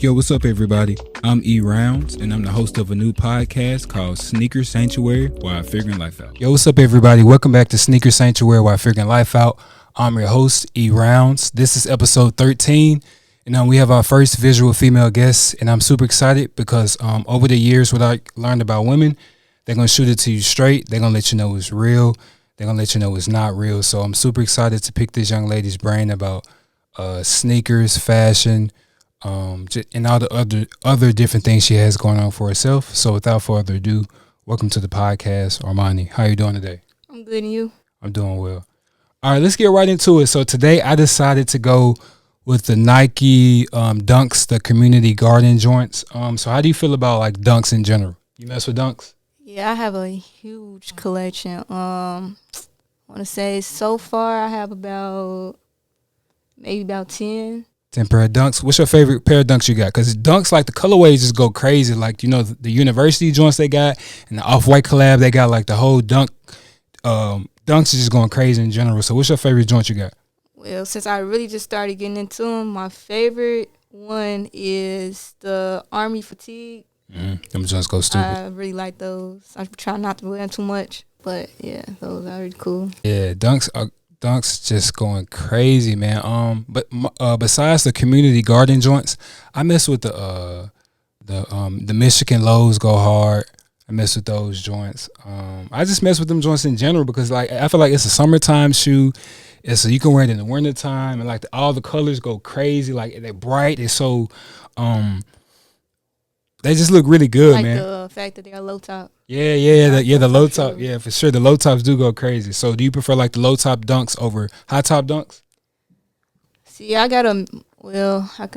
Yo, what's up, everybody? I'm E Rounds, and I'm the host of a new podcast called Sneaker Sanctuary while figuring life out. Yo, what's up, everybody? Welcome back to Sneaker Sanctuary while figuring life out. I'm your host, E Rounds. This is episode 13, and we have our first visual female guest, and I'm super excited because over the years, what I learned about women, they're going to shoot it to you straight. They're going to let you know it's real. They're going to let you know it's not real. So I'm super excited to pick this young lady's brain about sneakers, fashion, and all the other different things she has going on for herself. So without further ado, welcome to the podcast, Armani. How you doing today? I'm good, and you? I'm doing well. All right, let's get right into it. So today I decided to go with the Nike Dunks, the community garden joints. So how do you feel about like Dunks in general? You mess with Dunks? Yeah, I have a huge collection. I want to say so far I have maybe about 10. 10 pair of Dunks. What's your favorite pair of Dunks you got? Because Dunks, like the colorways just go crazy. Like, you know, the university joints they got and the Off-White collab, they got like the whole Dunks is just going crazy in general. So what's your favorite joint you got? Well, since I really just started getting into them, my favorite one is the Army Fatigue. Them joints go stupid. I really like those. I try not to wear them too much, but yeah, those are really cool. Yeah, Dunks just going crazy, man. But besides the community garden joints, I mess with the Michigan lows go hard. I mess with those joints. I just mess with them joints in general because like I feel like it's a summertime shoe. So you can wear it in the wintertime and like all the colors go crazy. Like they're bright. They're so they just look really good, like man. The fact that they are low top. The low top. Yeah, for sure. The low tops do go crazy. So do you prefer like the low top Dunks over high top Dunks? See, how can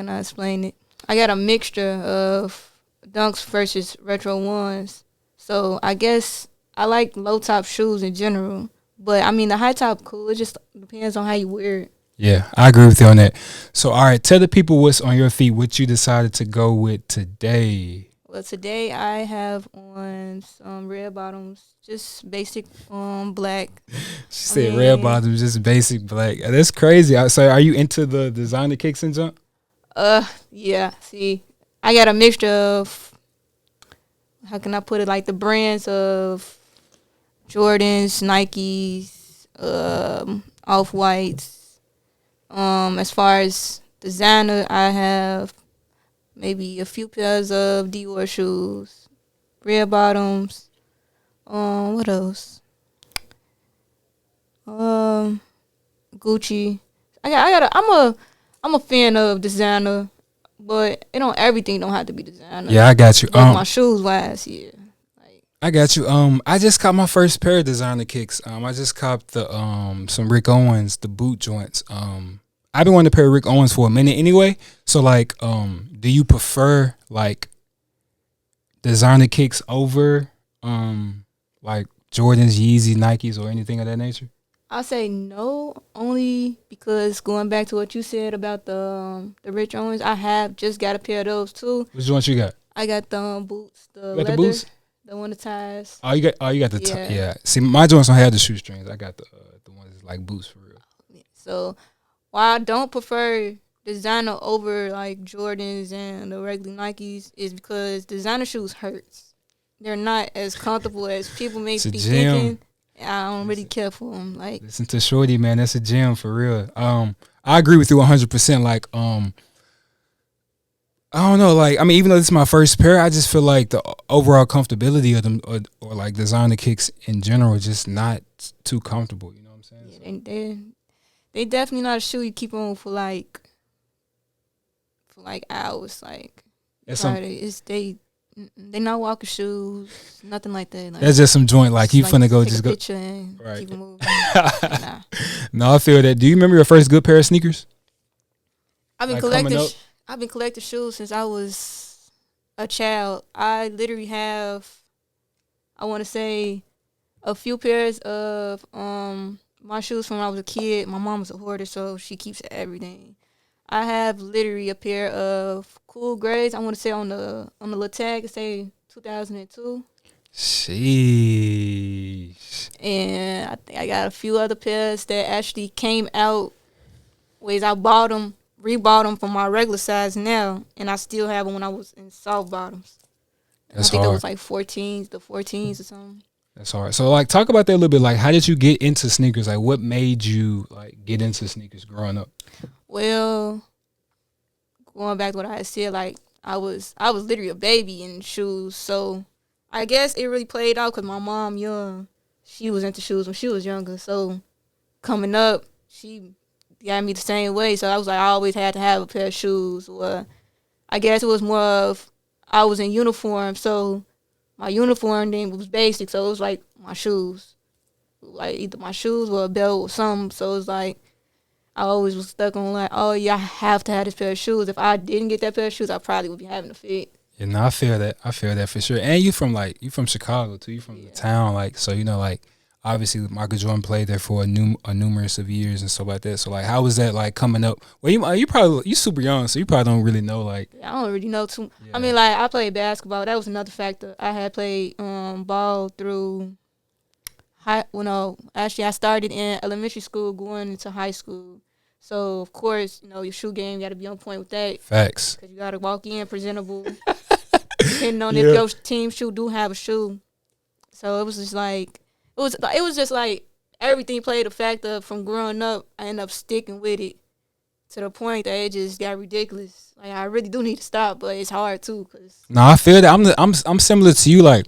I explain it? I got a mixture of Dunks versus retro ones. So I guess I like low top shoes in general. But I mean the high top cool. It just depends on how you wear it. Yeah, I agree with you on that. So, all right, tell the people what's on your feet, what you decided to go with today. Well, today I have on some red bottoms, just basic black. She said red bottoms, just basic black. That's crazy. So, are you into the designer kicks and jump? Yeah. See, I got a mixture of, how can I put it, like the brands of Jordans, Nikes, Off-Whites. As far as designer, I have maybe a few pairs of Dior shoes, red bottoms. What else? Gucci. I'm a fan of designer, but everything don't have to be designer. Yeah, I got you. But my shoes wise, yeah. I got you. I just caught my first pair of designer kicks. I just copped the some Rick Owens, the boot joints. I've been wanting a pair of Rick Owens for a minute anyway. So like, do you prefer like designer kicks over like Jordans, Yeezy, Nikes, or anything of that nature? I'll say no, only because going back to what you said about the Rich Owens, I have just got a pair of those too. Which joints you got? I got the boots, the you got leather, the boots? the one that ties. You got the yeah. See, my joints don't have the shoestrings. I got the ones that's like boots for real. So while I don't prefer designer over like Jordans and the regular Nikes, is because designer shoes hurts. They're not as comfortable as people may be thinking. I don't really care for them. Like, listen to Shorty, man. That's a gem for real. I agree with you 100%. Like, I don't know. Like, I mean, even though this is my first pair, I just feel like the overall comfortability of them or like designer kicks in general is just not too comfortable. You know what I'm saying? Yeah, they definitely not a shoe you keep on for like hours. Like, they not walking shoes, nothing like that. Like, that's just some joint. Like you finna go just go. And right. Keep it moving. Nah. No, I feel that. Do you remember your first good pair of sneakers? I've been collecting shoes since I was a child. I literally have, I want to say, a few pairs of my shoes from when I was a kid. My mom was a hoarder, so she keeps everything. I have literally a pair of cool grays. I want to say on the little tag, it say 2002. Sheesh. And I think I got a few other pairs that actually came out ways I bought them rebought them for my regular size now, and I still have them when I was in soft bottoms. That's I think hard. it was like 14s or something. That's hard. So like, talk about that a little bit. Like, how did you get into sneakers? Like, what made you like get into sneakers growing up? Well, going back to what I had said, like I was literally a baby in shoes, so I guess it really played out because my mom, young, she was into shoes when she was younger. So coming up, she got me the same way. So I was like, I always had to have a pair of shoes. Or I guess it was more of I was in uniform, so my uniform then was basic. So it was like my shoes, like either my shoes or a belt or something. So it was like I always was stuck on like, oh yeah, I have to have this pair of shoes. If I didn't get that pair of shoes, I probably would be having a fit. Yeah, no, I feel that. I feel that for sure. And you from Chicago too. You from the town, like, so like obviously Michael Jordan played there for a numerous of years and stuff like that. So like, how was that like coming up? Well, you super young, so you probably don't really know like. I don't really know too. Yeah. I mean, like I played basketball. That was another factor. I had played ball through high. Well, no, actually I started in elementary school going into high school. So of course, your shoe game got to be on point with that. Facts. Because you got to walk in presentable. Depending on if your team shoe do have a shoe. So it was just like it was just like everything played a factor from growing up. I ended up sticking with it to the point that it just got ridiculous. Like I really do need to stop, but it's hard too. No, I feel that. I'm similar to you. Like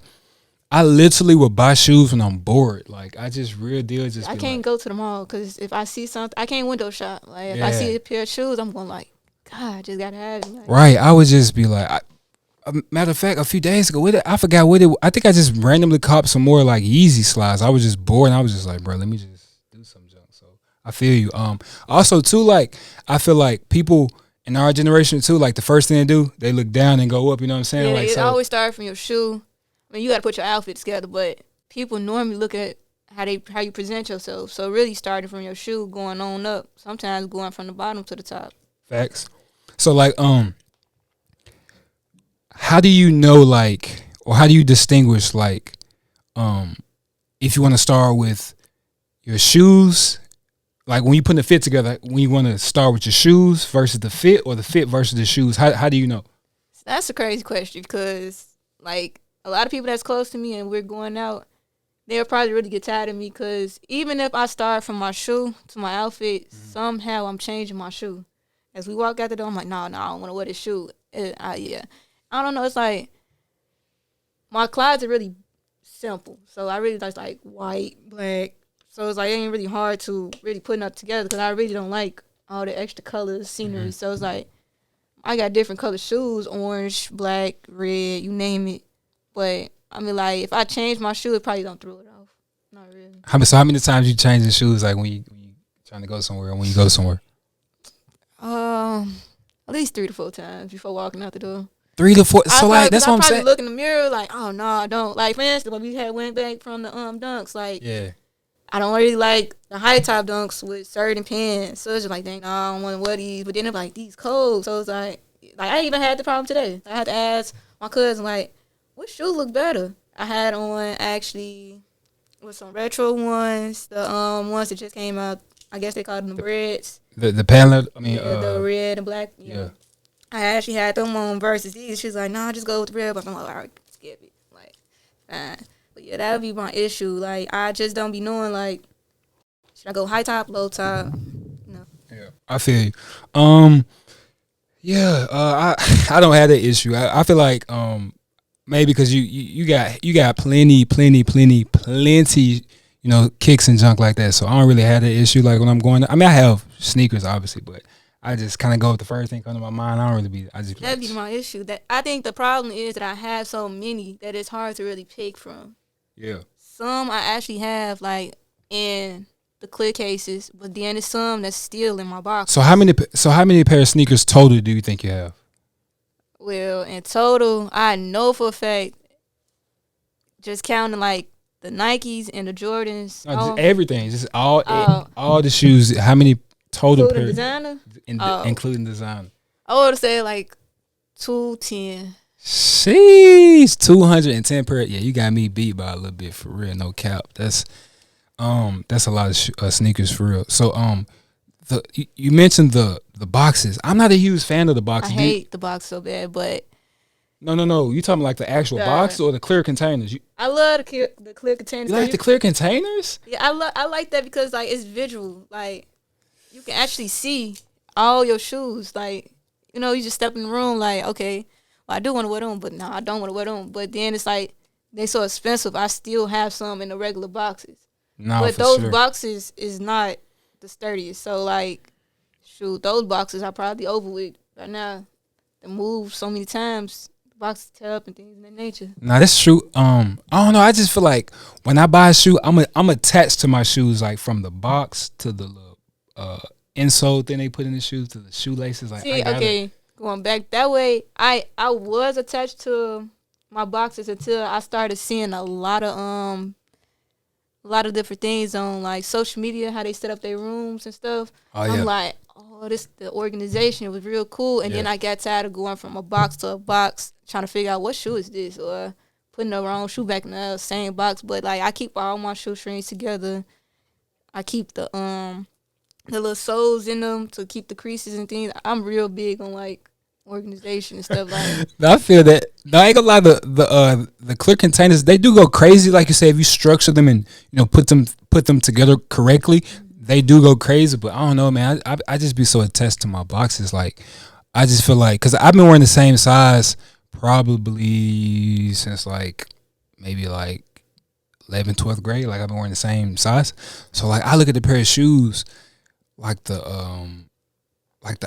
I literally would buy shoes when I'm bored. Like I just real deal just. I can't go to the mall because if I see something, I can't window shop. Like if Yeah. I see a pair of shoes, I'm going like, God, I just gotta have it. Like, Right, I would just be like. Matter of fact, a few days ago, I forgot what it. I think I just randomly copped some more like Yeezy slides. I was just bored, and I was just like, bro, let me just do some junk. So I feel you. Also too, like I feel like people in our generation too, like the first thing they do, they look down and go up. You know what I'm saying? yeah, Like it so. always starts from your shoe. I mean, you got to put your outfit together, but people normally look at how you present yourself. So really, starting from your shoe, going on up. Sometimes going from the bottom to the top. Facts. So like how do you know like, or how do you distinguish like, if you want to start with your shoes, like when you put the fit together, when you want to start with your shoes versus the fit, or the fit versus the shoes, how do you know? That's a crazy question because like a lot of people that's close to me and we're going out, they'll probably really get tired of me because even if I start from my shoe to my outfit, somehow I'm changing my shoe. As we walk out the door, I'm like, no, I don't want to wear this shoe. Yeah. I don't know. It's like my closet really simple. So I really like white, black. So it's like it ain't really hard to really put up together because I really don't like all the extra colors, scenery. So it's like I got different color shoes, orange, black, red, you name it. But I mean, like if I change my shoe, it probably don't throw it off. Not really. How many times you change the shoes, like when you trying to go somewhere, or when you go somewhere? At least 3 to 4 times before walking out the door. 3 to 4. So like that's what I'm saying. I probably look in the mirror like, oh no, I don't. Like for instance, when we went back from the dunks, like Yeah. I don't really like the high top dunks with certain pants. So it's just like, dang, no, I don't want to wear these. But then it's like these cold. So it's like I even had the problem today. I had to ask my cousin like, what shoe look better? I had on actually with some retro ones, the ones that just came out. I guess they called them the Reds. The panel. I mean, the red and black. Yeah. I actually had them on versus these. She's like, nah, just go with the red. But I'm like, all right, skip it. Like, fine. But yeah, that would be my issue. Like, I just don't be knowing, like, should I go high top, low top? No. Yeah, I feel you. I don't have that issue. I feel like maybe because you got plenty, kicks and junk like that. So I don't really have that issue. Like when I'm going, I mean, I have sneakers obviously, but I just kind of go with the first thing come to my mind. I don't really be. That'd be my issue. That I think the problem is that I have so many that it's hard to really pick from. Yeah. Some I actually have like in the clear cases, but then there's some that's still in my box. So how many pair of sneakers total do you think you have? Well, in total, I know for a fact, just counting like the Nikes and the Jordans. No, just everything, just all the shoes. How many total pairs? Designer? Including designer. I would say like 210. Sheesh, 210 pair. Yeah, you got me beat by a little bit for real. No cap. That's a lot of sneakers for real. So you mentioned the the boxes. I'm not a huge fan of the I boxes. hate the box so bad, but No. You talking like the actual box or the clear containers? I love the clear containers. You like the clear containers? Yeah, I like that because like it's visual. Like you can actually see all your shoes. Like you just step in the room. Like okay, well, I do want to wear them, but no, I don't want to wear them. But then it's like they so expensive. I still have some in the regular boxes. No, but for those sure. boxes is not the sturdiest. So like, shoot, those boxes are probably over with right now. They move so many times. Boxes tear up and things of that nature. Nah, that's true. I don't know. I just feel like when I buy a shoe, I'm attached to my shoes, like from the box to the little insole thing they put in the shoes to the shoelaces. Like, see, okay, going back that way, I was attached to my boxes until I started seeing a lot of different things on like social media, how they set up their rooms and stuff. Oh, yeah. I'm like, the organization was real cool, and then I got tired of going from a box to a box, trying to figure out what shoe is this, or putting the wrong shoe back in the same box. But like, I keep all my shoestrings together. I keep the little soles in them to keep the creases and things. I'm real big on like organization and stuff like. I feel that. No, I ain't gonna lie. The clear containers, they do go crazy. Like you say, if you structure them and put them together correctly, they do go crazy. But I don't know, man. I just be so attached to my boxes. Like I just feel like, because I've been wearing the same size probably since like maybe like 11th, 12th grade. Like I've been wearing the same size. So like I look at the pair of shoes, like the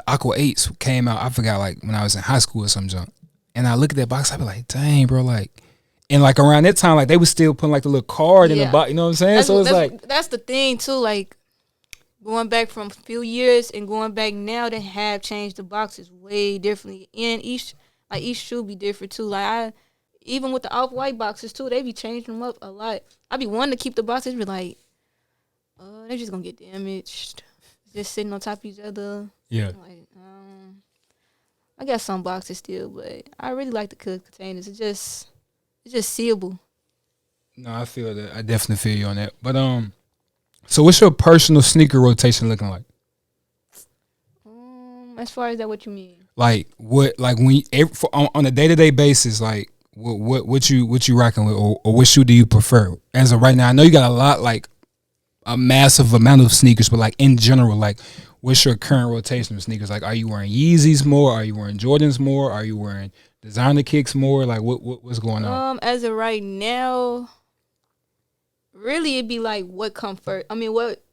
Aqua 8s came out, I forgot, like when I was in high school or some junk. And I look at that box, I be like, dang, bro, like, and like around that time, like they was still putting like the little card in the box, you know what I'm saying? So it's like, that's the thing too, like going back from a few years and going back now, they have changed the boxes way differently. And each shoe be different too. Like even with the off-white boxes too, they be changing them up a lot. I be wanting to keep the boxes, be like, they're just gonna get damaged, just sitting on top of each other. Yeah. Like, I got some boxes still, but I really like the clear containers. It's just seeable. No, I feel that. I definitely feel you on that. But so what's your personal sneaker rotation looking like? As far as that, what you mean? Like what? Like when on a day-to-day basis, like what you rocking with, or what shoe do you prefer? As of right now, I know you got a lot, like a massive amount of sneakers, but like in general, like what's your current rotation of sneakers? Like, are you wearing Yeezys more? Are you wearing Jordans more? Are you wearing designer kicks more? Like what's going on? As of right now, really it'd be like what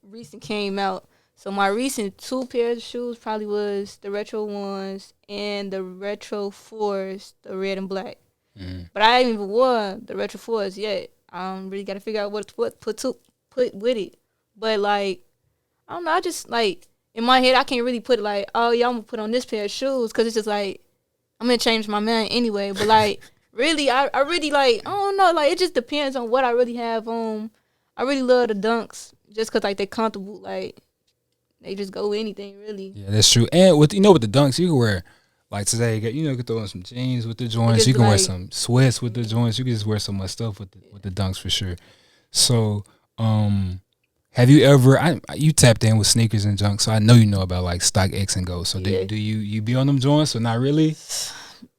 recent came out. So my recent 2 pairs of shoes probably was the retro ones and the retro 4s, the red and black. But I haven't even wore the retro 4s yet. I really got to figure out what to put with it. But like, I don't know. I just like in my head, I can't really put like, oh yeah, I'm gonna put on this pair of shoes, because it's just like I'm gonna change my mind anyway. But like, really, I really like, I don't know. Like it just depends on what I really have on. I really love the Dunks just because like they're comfortable. Like they just go with anything really. Yeah, that's true. And with the Dunks, you can wear like today. You can throw in some jeans with the joints. You can wear some sweats with the joints. You can just wear so much stuff with the Dunks for sure. So, have you ever? You tapped in with sneakers and junk, so I know you know about like Stock X and Go. So do you be on them joints or not really?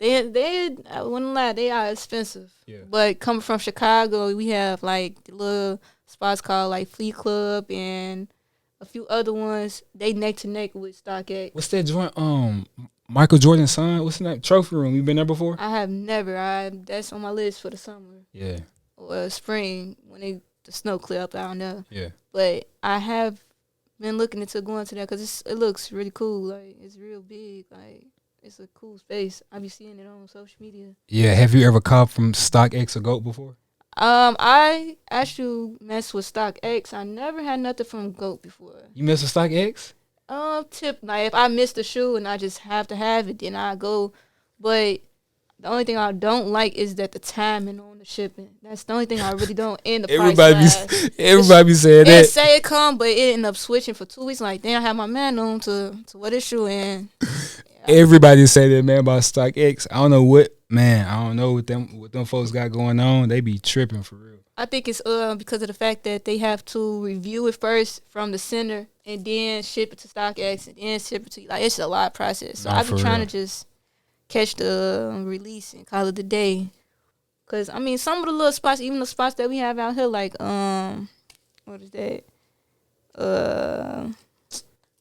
I wouldn't lie, they are expensive. Yeah. But coming from Chicago, we have like the little spots called like Fleet Club and a few other ones. They neck to neck with Stock X. What's that joint? Michael Jordan's son. What's that? Trophy Room. You been there before? I have never. That's on my list for the summer. Yeah. Or spring when the snow clear up. I don't know. Yeah. But I have been looking into going to that because it looks really cool. Like it's real big. Like it's a cool space. I be seeing it on social media. Yeah. Have you ever caught from Stock X or GOAT before? I actually messed with Stock X. I never had nothing from GOAT before. You messed with Stock X? Tip, like if I miss the shoe and I just have to have it, then I go. But the only thing I don't like is that the timing on the shipping. That's the only thing I really don't. And the price. Everybody be saying that. It say it come, but it ended up switching for 2 weeks. Like, then I had my man on to wear this shoe, and Everybody say that, man, about StockX. I don't know what them folks got going on. They be tripping for real. I think it's because of the fact that they have to review it first from the center and then ship it to StockX and then ship it to you. Like, it's a lot of process. So I be trying to just catch the release and call it a day. Cause I mean, some of the little spots, even the spots that we have out here, like what is that?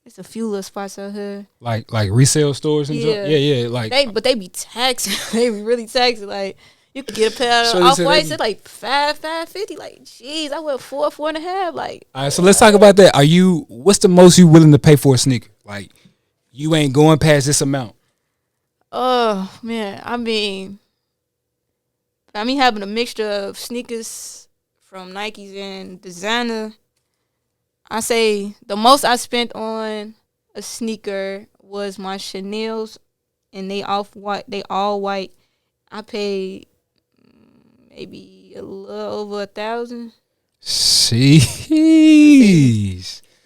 It's a few little spots out here. Like resale stores and stuff? Yeah. Like they be taxing. They be really taxing. Like, you could get a pair of off-whites at like $5.50. Like, jeez, I wear $4.50. Like, all right, so let's talk about that. What's the most you willing to pay for a sneaker? Like, you ain't going past this amount. Oh man, I mean having a mixture of sneakers from Nikes and designer. I say the most I spent on a sneaker was my Chanel's, and they all white. I paid maybe a little over $1,000. Jeez.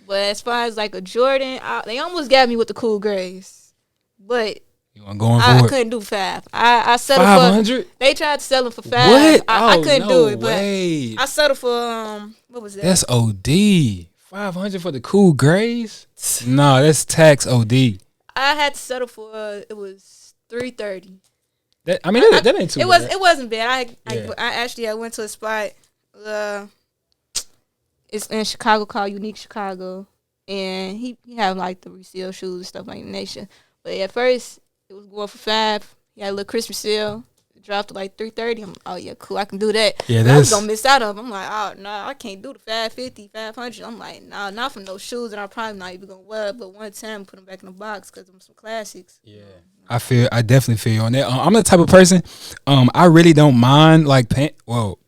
But as far as like a Jordan, they almost got me with the cool grays, but you want going for I it? couldn't do $500. I settled 500. They tried to sell them for $500. What? I couldn't do it, but way. I settled for what was that? That's OD. 500 for the cool grays? No, that's tax OD. I had to settle for it was $330. That ain't too bad. It wasn't bad. I went to a spot. It's in Chicago called Unique Chicago, and he have like the resale shoes and stuff like that nation. But at first it was going for $5. He had a little Christmas sale. It dropped to like $330. I'm like, oh yeah, cool, I can do that. Yeah, I was gonna miss out on. I'm like, oh no, I can't do the $550, $500. I'm like, nah, not from those shoes that I'm probably not even gonna wear. But one time, put them back in the box because them some classics. Yeah. I definitely feel you on that. I'm the type of person, I really don't mind like paying. Well,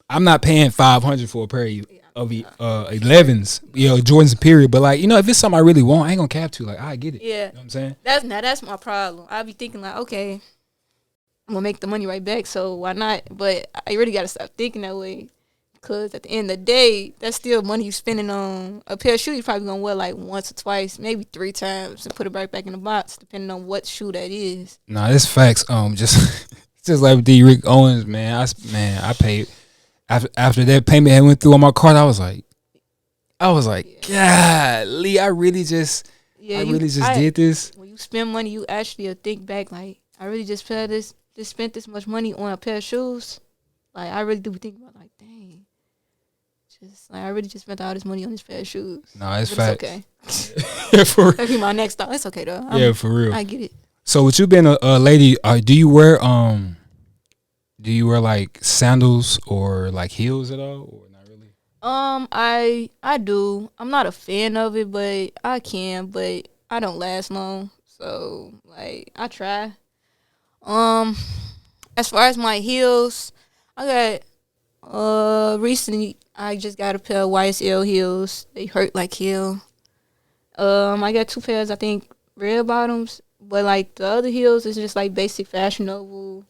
I'm not paying $500 for a pair of 11s, Jordans period. But like, if it's something I really want, I ain't gonna cap to. Like, I get it. Yeah, you know what I'm saying that's my problem. I be thinking like, okay, I'm gonna make the money right back, so why not? But I really gotta stop thinking that way. Because at the end of the day, that's still money you spending on a pair of shoes. You're probably going to wear like once or twice, maybe 3 times, and put it right back in the box, depending on what shoe that is. Nah, that's facts. Just like D. Rick Owens, man. I paid after that payment had went through on my card. I was like, golly, I really just did this. When you spend money, you actually think back like, I really just spent this much money on a pair of shoes. Like, I really do think about like, dang. I really just spent all this money on this pair of shoes. No, it's facts. Okay. Yeah, for real. That'd be my next thought. It's okay though. Yeah, for real. I get it. So with you being a lady, do you wear like sandals or like heels at all, or not really? I do. I'm not a fan of it, but I can. But I don't last long, so like I try. As far as my heels, I got recently I just got a pair of YSL heels. They hurt like hell. I got 2 pairs, I think, red bottoms, but like the other heels is just like basic Fashion Nova.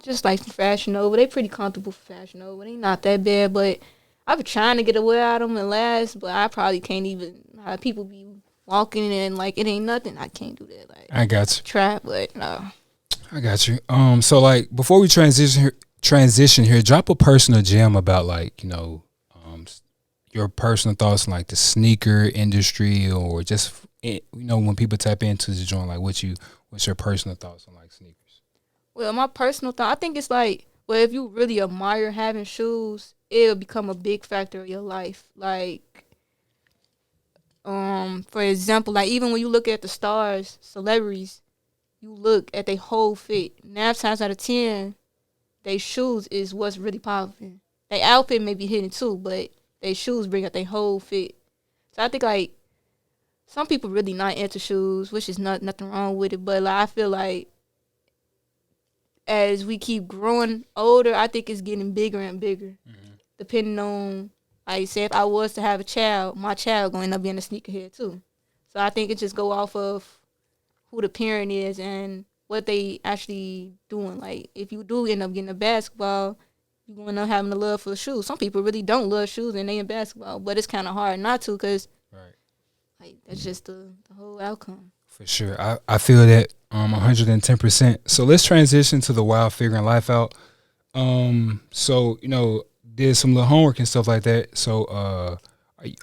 Just like Fashion Nova. They pretty comfortable for Fashion Nova. They not that bad, but I've been trying to get away out of them and last, but I probably can't even. How people be walking and like it ain't nothing. I can't do that. Like, I got you. Try, but no. I got you. So like before we transition here, drop a personal gem about like, your personal thoughts on like the sneaker industry, or just when people tap into the joint, like what's your personal thoughts on like sneakers? Well, my personal thought, I think it's like, well, if you really admire having shoes, it'll become a big factor of your life. Like, for example, like even when you look at the stars, celebrities, you look at their whole fit. 9 times out of 10, their shoes is what's really popping. Their outfit may be hidden too, but their shoes bring out their whole fit. So I think like some people really not into shoes, which is nothing wrong with it. But like, I feel like as we keep growing older, I think it's getting bigger and bigger. Mm-hmm. Depending on, like, say if I was to have a child, my child going to end up being a sneakerhead too. So I think it just go off of who the parent is and what they actually doing. Like, if you do end up getting a basketball, you're going to end up having a love for shoes. Some people really don't love shoes and they in basketball, but it's kind of hard not to because, like, that's just the whole outcome. For sure. I feel that 110%. So let's transition to the while figuring life out. So, did some little homework and stuff like that. So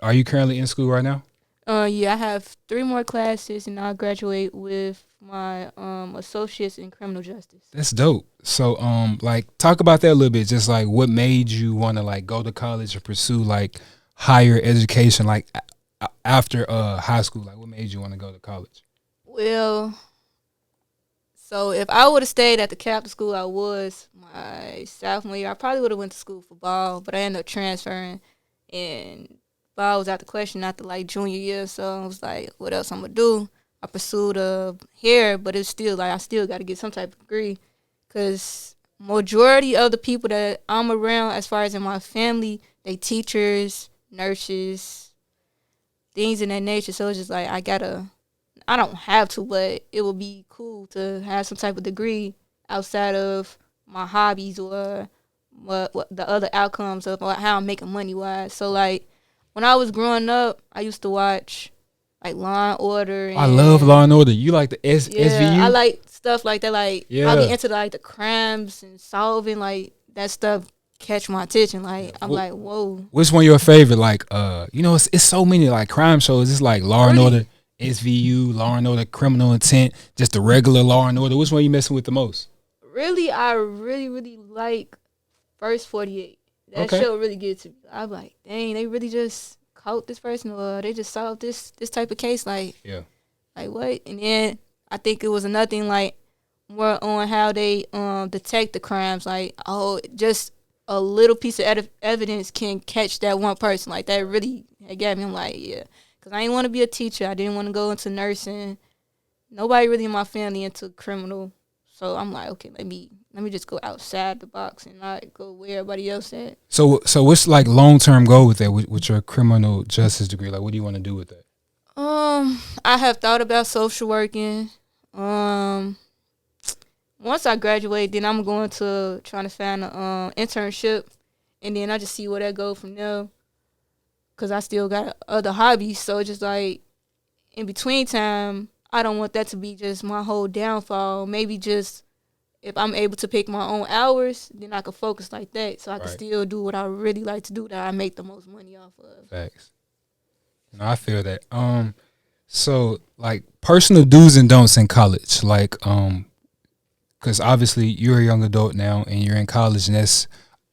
are you currently in school right now? Yeah, I have 3 more classes, and I'll graduate with my associates in criminal justice. That's dope. So like talk about that a little bit. Just like what made you want to like go to college or pursue like higher education like after high school? Like what made you want to go to college? Well, so if I would have stayed at the Catholic school I was my sophomore year, I probably would have went to school for ball, but I ended up transferring, and ball was out the question after like junior year. So I was like, what else I'm gonna do? I pursued hair, but it's still like I still got to get some type of degree, because majority of the people that I'm around, as far as in my family, they teachers, nurses, things in that nature. So it's just like I don't have to, but it would be cool to have some type of degree outside of my hobbies or what the other outcomes of how I'm making money wise. So like when I was growing up, I used to watch like Law and Order. And I love Law and Order. You like the SVU? I like stuff like that. Like Yeah. I be into like the crimes and solving like that stuff. Catch my attention. Like I'm like, whoa. Which one your favorite? Like it's so many like crime shows. It's like Law and Order, SVU, Law and Order, Criminal Intent, just the regular Law and Order. Which one you messing with the most? Really, I really like First 48. That show really gets to me. I'm like, dang, they really just caught this person, or they just solved this type of case. Like, yeah, like what? And then I think it was another thing, like more on how they detect the crimes. Like, just a little piece of evidence can catch that one person. Like that really got me. I'm like, yeah, because I didn't want to be a teacher. I didn't want to go into nursing. Nobody really in my family into criminal. So I'm like, okay, let me just go outside the box and not go where everybody else at. So what's like long term goal with that with your criminal justice degree? Like, what do you want to do with that? I have thought about social working. Once I graduate, then I'm going to trying to find an internship, and then I just see where that go from there. Cause I still got other hobbies, so it's just like in between time, I don't want that to be just my whole downfall. Maybe just if I'm able to pick my own hours, then I can focus like that, so I can still do what I really like to do that I make the most money off of. Facts. No, I feel that. So like personal do's and don'ts in college, like because obviously you're a young adult now and you're in college, and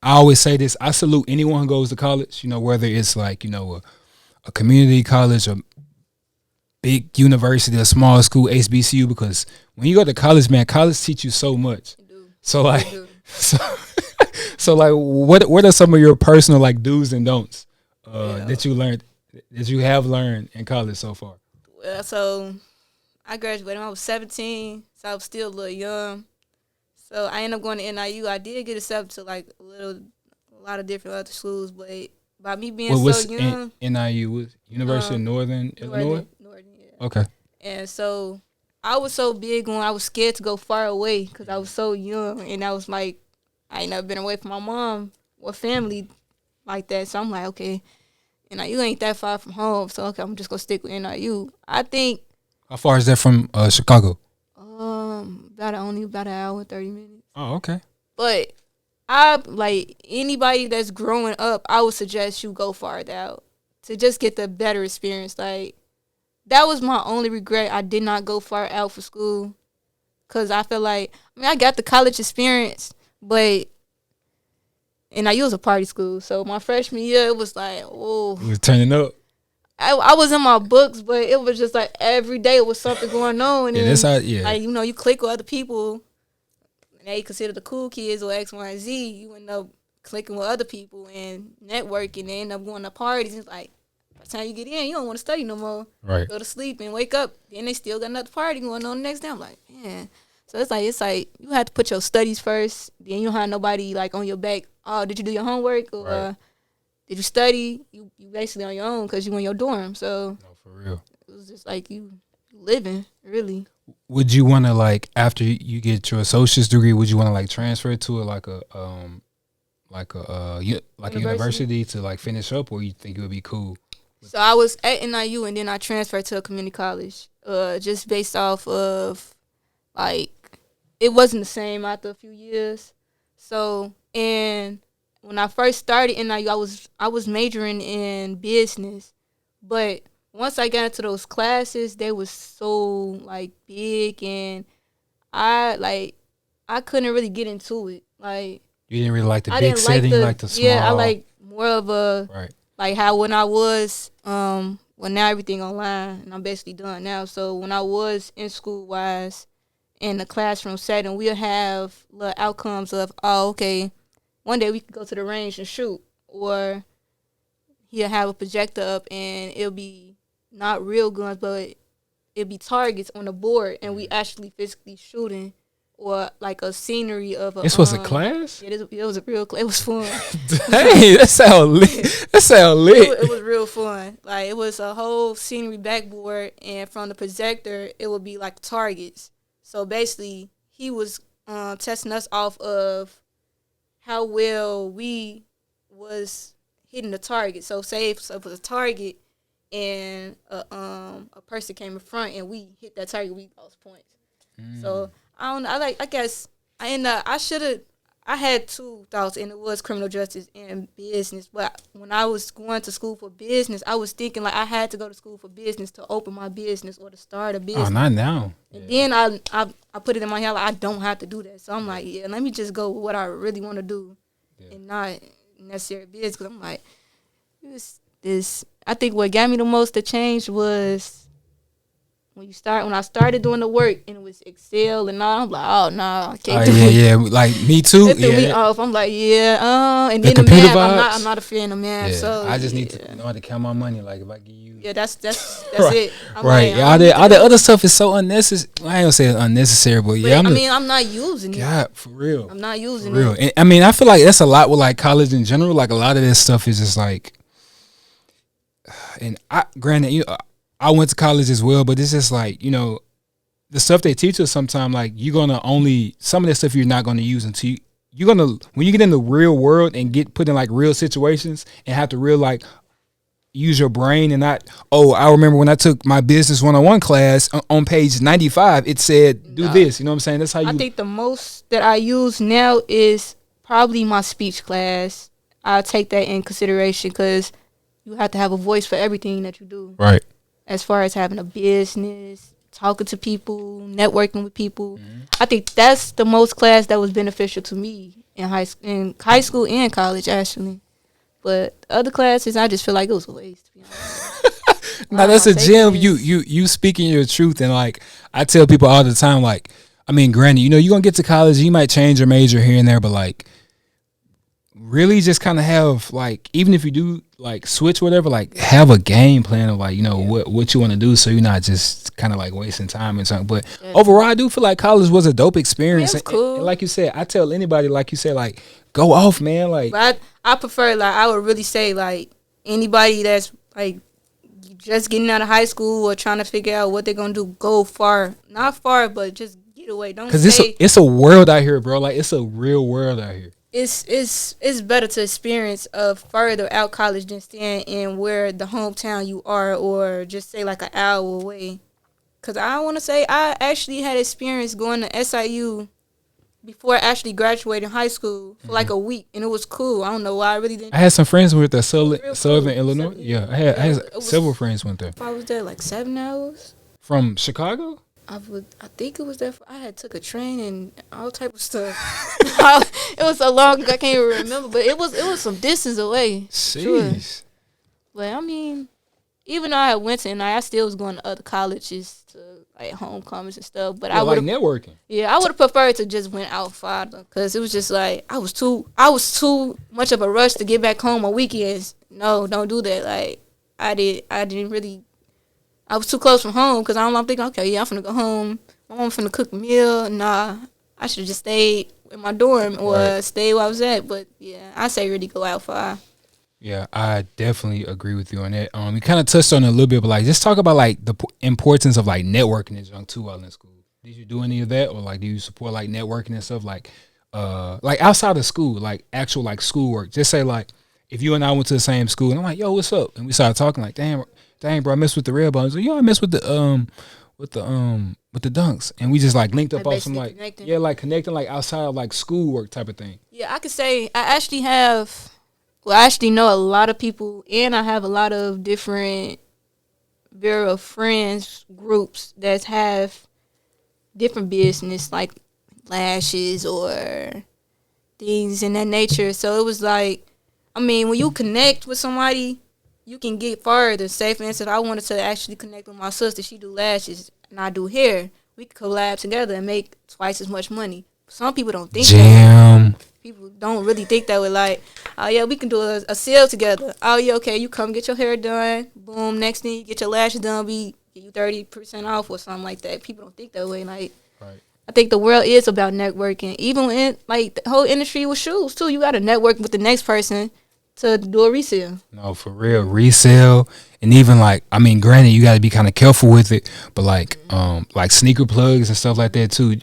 I always say this. I salute anyone who goes to college. Whether it's like a community college, a big university, a small school, HBCU, because when you go to college, man, college teach you so much. So like, so like, what are some of your personal like do's and don'ts that you have learned in college so far? Well, so I graduated when I was 17, so I was still a little young. So I ended up going to NIU. I did get accepted to like a lot of different other schools, but by me being so young, NIU was University of Northern Illinois. Yeah. Okay. And so I was so big on, I was scared to go far away because I was so young, and I was like, I ain't never been away from my mom or family like that. So I'm like, okay, NIU ain't that far from home, so okay, I'm just gonna stick with NIU. I think. How far is that from Chicago? About an hour and 30 minutes. Oh, okay. But I like anybody that's growing up, I would suggest you go farther out to just get the better experience. Like that was my only regret. I did not go far out for school because I feel like I got the college experience, but and I was a party school, so my freshman year it was like, oh, you was turning up. I was in my books, but it was just like every day it was something going on. And that's how, like, you click with other people, and they consider the cool kids or X, Y, and Z. You end up clicking with other people and networking, and end up going to parties. And it's like, by the time you get in, you don't want to study no more. Right. Go to sleep and wake up. Then they still got another party going on the next day. I'm like, man. So it's like you have to put your studies first. Then you don't have nobody like on your back. Oh, did you do your homework? Or did you study? You basically on your own because you in your dorm. So no, for real. It was just like you living, really. Would you want to like after you get your associate's degree? Would you want to like transfer to a university to like finish up, or you think it would be cool? So I was at NIU and then I transferred to a community college. Just based off of like it wasn't the same after a few years. So and when I first started NIU, I was majoring in business, but once I got into those classes, they was so like big, and I couldn't really get into it. Like You didn't really like the I big didn't like setting, you like the small. yeah, I like more of a Right. like how when I was well now everything online and I'm basically done now. So when I was in school wise in the classroom setting, we'll have little outcomes of okay, one day we could go to the range and shoot, or he'll have a projector up and it'll be not real guns, but it'll be targets on the board, and we actually physically shooting, or like a scenery of a. This was a class? Yeah, it was a real. It was fun. Dang, that sound lit. That sound lit. It was real fun. Like it was a whole scenery backboard, and from the projector, it would be like targets. So basically, he was testing us off of how well we was hitting the target. So say if it was a target and a person came in front and we hit that target, we lost points. So I don't know. I guess I had two thoughts, and it was criminal justice and business. But when I was going to school for business, I was thinking like I had to go to school for business to open my business or to start a business. Oh, not now. And then I put it in my head like I don't have to do that. So I'm like, yeah, let me just go with what I really want to do, and not necessarily business. Because I'm like, this. I think what got me the most to change was when I started doing the work and it was Excel and all. I'm like, oh no, I can't do it. Yeah, like me too. It threw me off. I'm like, and The then the computer math. vibes? I'm not a fan of math. Yeah, So I just need to know how to count my money. Like if I give you, yeah, that's Right. it. I'm right. like, All the other stuff is so unnecessary. I ain't gonna say it's unnecessary, but yeah, I'm not using it. God, for real. I'm not using For real. it. And, I mean, I feel like that's a lot with like college in general. Like a lot of this stuff is just like, and granted, I went to college as well, but it's just like, the stuff they teach us sometimes, like you're gonna only some of that stuff you're not gonna use until you're gonna when you get in the real world and get put in like real situations and have to real like use your brain and not. Oh, I remember when I took my business 101 class on page 95, it said do this. You know what I'm saying? That's how you. I think the most that I use now is probably my speech class. I'll take that in consideration because you have to have a voice for everything that you do. Right. As far as having a business, talking to people, networking with people. I think that's the most class that was beneficial to me in high school and college, actually. But the other classes, I just feel like it was a waste, to be honest. Now that's a gem. You speaking your truth, and like I tell people all the time, like I mean, granted, you're gonna get to college, you might change your major here and there, but like really just kind of have like, even if you do like switch whatever, like have a game plan of like what you want to do, so you're not just kind of like wasting time and something. But overall, I do feel like college was a dope experience. Yeah, it was cool. And like you said, I tell anybody, like you said, like go off, man. Like but I prefer, like I would really say, like anybody that's like just getting out of high school or trying to figure out what they're gonna do, go far, not far, but just get away. Don't because it's a world out here, bro. Like it's a real world out here. It's better to experience further out college than staying in where the hometown you are, or just say like an hour away. Cause I want to say I actually had experience going to SIU before actually graduating high school for like a week, and it was cool. I don't know why I really didn't. I had some friends who went there, Southern cool. Illinois. Yeah, I had several friends went there. I was there like 7 hours. From Chicago? I think it was there. I had took a train and all type of stuff. It was so long I can't even remember, but it was some distance away. Jeez. Sure. But I mean, even though I went to NI, I still was going to other colleges to like homecomings and stuff. But I would like networking. Yeah, I would have preferred to just went out farther, because it was just like I was too much of a rush to get back home on weekends. No, don't do that. Like I didn't really. I was too close from home, because I'm thinking, okay, yeah, I'm finna go home. My mom finna cook a meal. Nah, I should have just stayed in my dorm or stayed where I was at. But yeah, I say really go out far. Yeah, I definitely agree with you on that. You kind of touched on it a little bit, but like just talk about like the importance of like networking as young too while in school. Did you do any of that, or like do you support like networking and stuff like outside of school, like actual like schoolwork? Just say like if you and I went to the same school, and I'm like, yo, what's up? And we started talking like, dang, bro, I mess with the red bones. Like, yo, I mess with the dunks, and we just like linked up Like off some like connecting. yeah, like connecting like outside of like schoolwork type of thing. Yeah, I could say I actually know a lot of people, and I have a lot of different very friends groups that have different business like lashes or things in that nature. So it was like, I mean, when you connect with somebody, you can get further. Say for instance, I wanted to actually connect with my sister. She do lashes and I do hair. We could collab together and make twice as much money. Some people don't think that way. Jam. People don't really think that way. Like, oh yeah, we can do a sale together. Oh yeah, okay, you come get your hair done. Boom, next thing you get your lashes done, we give you 30% off or something like that. People don't think that way. Like, Right. I think the world is about networking. Even in like the whole industry with shoes too, you got to network with the next person to do a resale. No, for real, resale, and even like, I mean, granted, you got to be kind of careful with it, but like sneaker plugs and stuff like that too.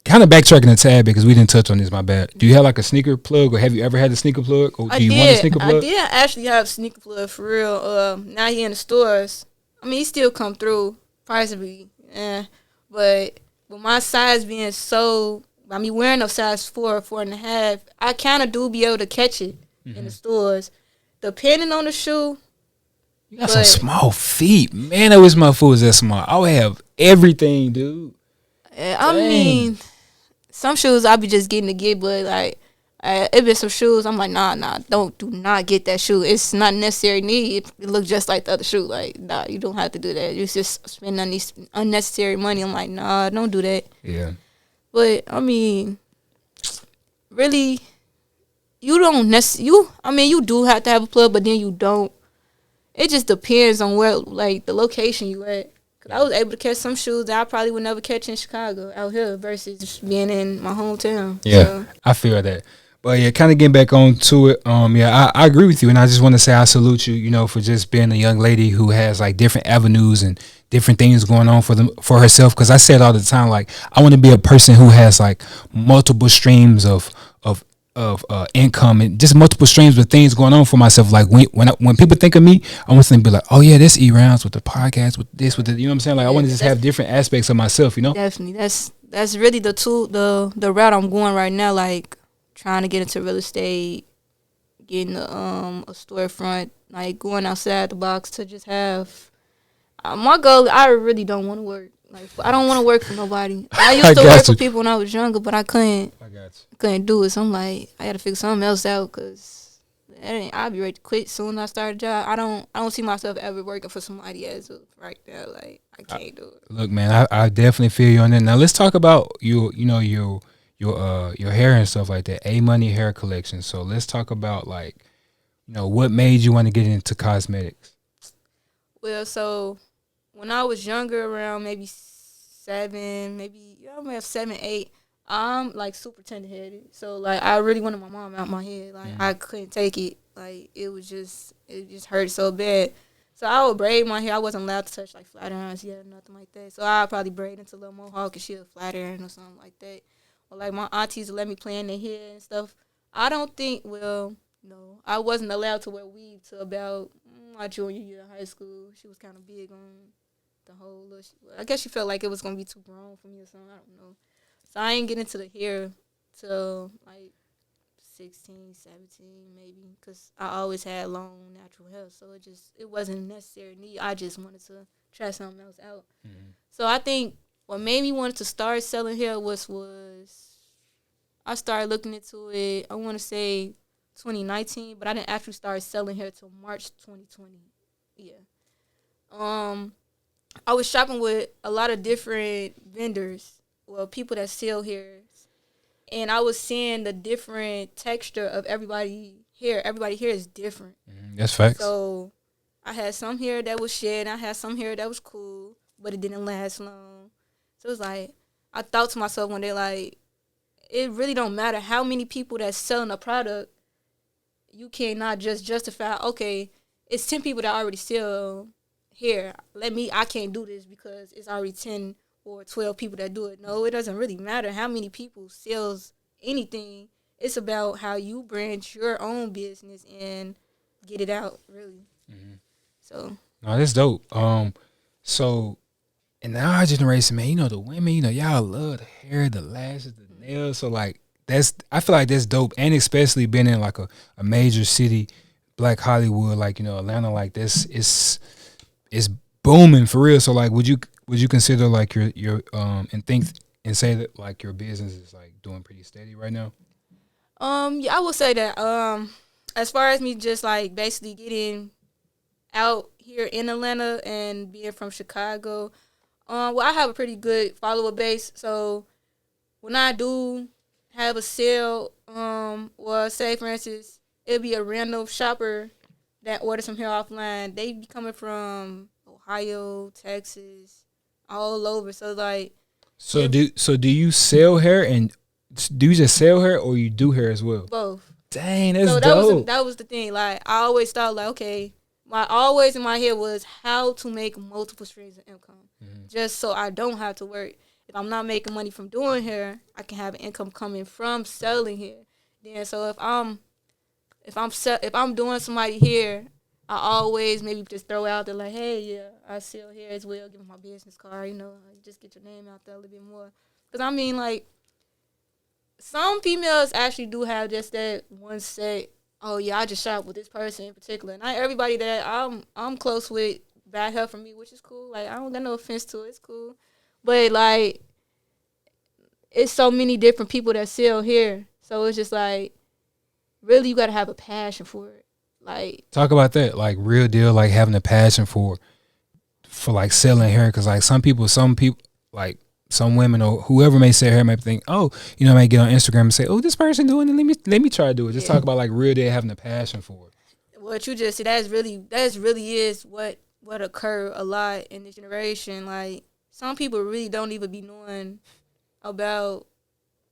Kind of backtracking a tad because we didn't touch on this. My bad. Do you have like a sneaker plug, or have you ever had a sneaker plug, or do you want a sneaker plug? I did actually have a sneaker plug for real. Now he in the stores. I mean, he still come through. Price be, but with my size being so, I mean, wearing a size 4 or 4.5, I kind of do be able to catch it in the stores, depending on the shoe. You got some small feet, man. I wish my foot was that small. I would have everything, dude. I mean, some shoes I be just getting to get, but like, it been some shoes I'm like, nah, do not get that shoe. It's not necessary need. It look just like the other shoe. Like, nah, you don't have to do that. You just spend unnecessary money. I'm like, nah, don't do that. Yeah. But I mean, really, you don't you do have to have a plug, but then you don't. It just depends on where, like, the location you at. Cause I was able to catch some shoes that I probably would never catch in Chicago out here versus just being in my hometown. Yeah, So, I feel that. But yeah, kind of getting back on to it. Yeah, I agree with you, and I just want to say I salute you, for just being a young lady who has like different avenues and different things going on for herself. Because I say it all the time, like I want to be a person who has like multiple streams of income and just multiple streams of things going on for myself. Like when people think of me, I want them to be like, oh yeah, this E Rounds with the podcast, with this, with the, you know what I'm saying? Like I want to just have different aspects of myself, Definitely, that's really the route I'm going right now. Like trying to get into real estate, getting a storefront, like going outside the box to just have. My goal, I really don't want to work. Like I don't want to work for nobody. I used to work for people when I was younger, but I couldn't. Couldn't do it. So I'm like, I got to figure something else out because I'll be ready to quit soon as I start a job. I don't see myself ever working for somebody as of right now. Like I can't do it. Look, man, I definitely feel you on that. Now let's talk about your hair and stuff like that. A-Money hair collection. So let's talk about like, what made you want to get into cosmetics? Well, so when I was younger, around maybe 7, maybe 7, 8. I'm like super tender headed, so like I really wanted my mom out my head. Like I couldn't take it. Like it just hurt so bad. So I would braid my hair. I wasn't allowed to touch like flat irons yet or nothing like that. So I'd probably braid into a little mohawk and she'll flat iron or something like that. Or like my aunties would let me play in their hair and stuff. I don't think. Well, no, I wasn't allowed to wear weave till about my junior year of high school. She was kind of big on the whole. I guess she felt like it was gonna be too grown for me or something. I don't know. So I ain't get into the hair till like 16, 17 maybe, because I always had long natural hair. So it wasn't a necessary need. I just wanted to try something else out. Mm-hmm. So I think what made me want to start selling hair was I started looking into it, I want to say 2019, but I didn't actually start selling hair till March 2020. Yeah. I was shopping with a lot of different vendors. Well, people that sell hair, and I was seeing the different texture of everybody's hair. Everybody's hair is different. That's facts. So I had some hair that was shed, and I had some hair that was cool, but it didn't last long. So it was like, I thought to myself one day, like, it really don't matter how many people that's selling a product. You cannot just justify, okay, it's 10 people that already sell hair. I can't do this because it's already 10 or 12 people that do it. No, it doesn't really matter how many people sells anything. It's about how you brand your own business and get it out really. So No, that's dope. So in our generation, man, you know the women, you know y'all love the hair, the lashes, the nails. So like I feel like that's dope, and especially being in like a major city, Black Hollywood, like you know Atlanta, like this it's booming for real. So like, would you consider like your and think and say that like your business is like doing pretty steady right now? yeah, I would say that as far as me just like basically getting out here in Atlanta and being from Chicago, well, I have a pretty good follower base. So when I do have a sale, or say for instance, it'll be a random shopper that orders some hair offline. They be coming from Ohio, Texas, all over. So like, So do you sell hair, and do you just sell hair or you do hair as well? both. Dang, that's So dope. that was the thing. Like I always thought like, okay, my always in my head was how to make multiple streams of income, just so I don't have to work. If I'm not making money from doing hair, I can have an income coming from selling hair. Then so if I'm doing somebody hair, I always maybe just throw out there like, hey, yeah, I sell hair as well. Give them my business card, just get your name out there a little bit more. Because I mean, like, some females actually do have just that one set. Oh yeah, I just shop with this person in particular. Not everybody that I'm close with bad help from me, which is cool. Like I don't got no offense to it. It's cool, but like it's so many different people that sell hair. So it's just like really you gotta have a passion for it. Like Talk about that, like real deal, like having a passion for like selling hair, because like some people, like some women or whoever may sell hair might think, oh, you know, might get on Instagram and say, oh, this person doing it, let me try to do it. Just talk about like real deal having a passion for it. what you just said, that's really is what occurred a lot in this generation. Like some people really don't even be knowing about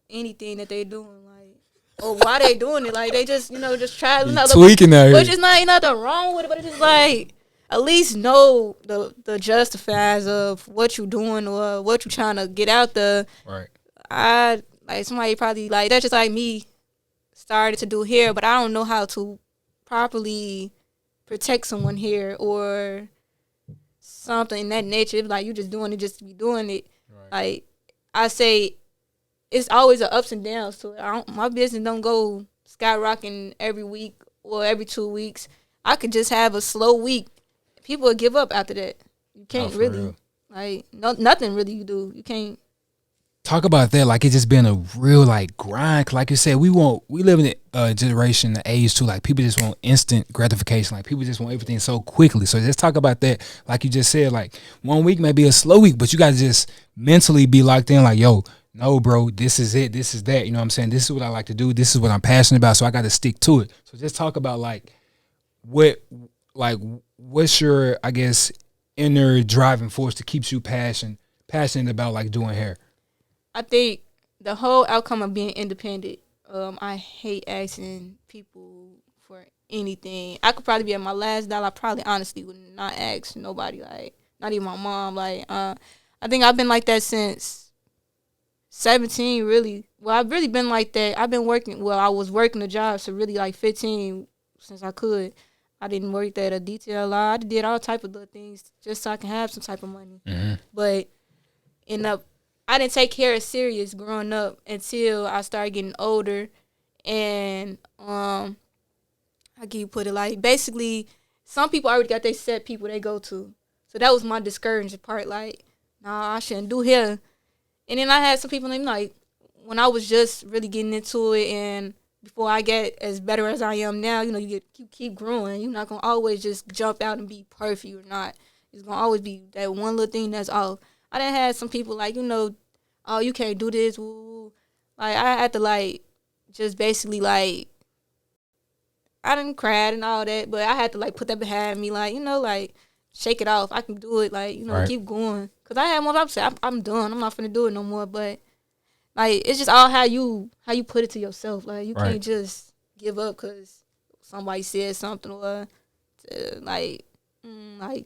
anything that they doing, like, or why they doing it. Like they just just try another tweaking out here. which is ain't nothing wrong with it, but it's just like at least know the justifies of what you doing or what you trying to get out there. Right. I like somebody probably like that's just like me started to do hair, but I don't know how to properly protect someone here or something in that nature. It's like you just doing it just to be doing it. Right. Like I say, it's always a ups and downs to it. My business don't go skyrocketing every week or every 2 weeks. I could just have a slow week. People will give up after that. You can't really real. Like nothing really you do. You can't talk about that. Like it's just been a real like grind. Like you said, we live in a generation, the age too. Like people just want instant gratification. Like people just want everything so quickly. So just talk about that. Like you just said, like 1 week may be a slow week, but you got to just mentally be locked in. Like, yo, no, bro, this is it. This is that. You know what I'm saying? This is what I like to do. This is what I'm passionate about. So I got to stick to it. So just talk about like what's your, I guess, inner driving force that keeps you passionate about like doing hair? I think the whole outcome of being independent. I hate asking people for anything. I could probably be at my last dollar. I probably honestly would not ask nobody, like not even my mom. Like I think I've been like that since 17, really. Well, I've really been like that. I've been working. Well, I was working a job, so really like 15 since I could. I didn't work at a detail lot. I did all type of little things just so I can have some type of money. Mm-hmm. But I didn't take hair serious growing up until I started getting older. And how can you put it? Like basically, some people already got their set people they go to. So that was my discouraging part. Like, nah, I shouldn't do hair. And then I had some people like when I was just really getting into it and before I get as better as I am now, you keep growing. You're not going to always just jump out and be perfect or not. It's going to always be that one little thing that's off. I done had some people like, oh, you can't do this. Woo. Like, I had to, like, just basically, like, I done cried and all that, but I had to, like, put that behind me, like, like, shake it off. I can do it, like, right. Keep going. Because I had one time say, I'm done. I'm not finna do it no more, but like it's just all how you put it to yourself. Like you can't just give up because somebody said something or like